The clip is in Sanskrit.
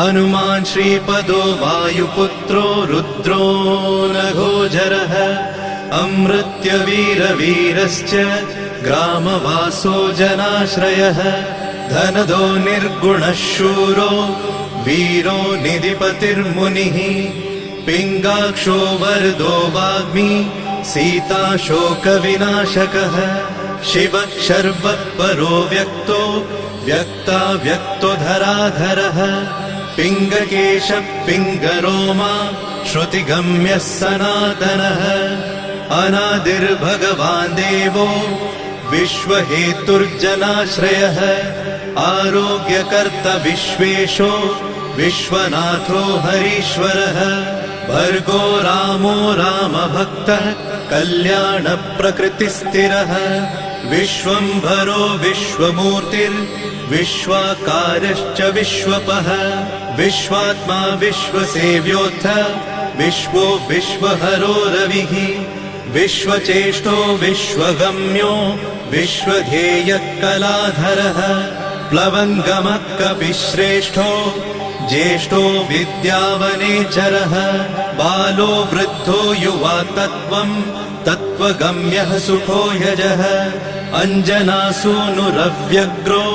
हनुमान् श्रीपदो वायुपुत्रो रुद्रो नघोजरः अमृत्यवीरवीरश्च ग्रामवासो जनाश्रयः धनदो निर्गुणः शूरो वीरो निधिपतिर्मुनिः पिङ्गाक्षो वरदो वाग्मी सीताशोकविनाशकः शिवः शर्वपरो व्यक्तो व्यक्ताव्यक्तो धराधरः पिङ्गकेशः पिङ्गरोमा श्रुतिगम्यः सनातनः अनादिर्भगवान् देवो विश्वहेतुर्जनाश्रयः आरोग्यकर्ता विश्वेशो विश्वनाथो हरीश्वरः भर्गो रामो रामभक्तः कल्याणप्रकृतिस्थिरः विश्वम्भरो विश्वमूर्तिर्विश्वाकारश्च विश्वपः विश्वात्मा विश्वसेव्योऽथ विश्वो विश्वहरो रविः विश्वचेष्टो विश्वगम्यो विश्वध्येयः कलाधरः प्लवङ्गमः कपिश्रेष्ठो ज्येष्ठो विद्यावनेचरः बालो वृद्धो युवा तत्त्वगम्यः सुखो यजः अञ्जनासूनुरव्यग्रो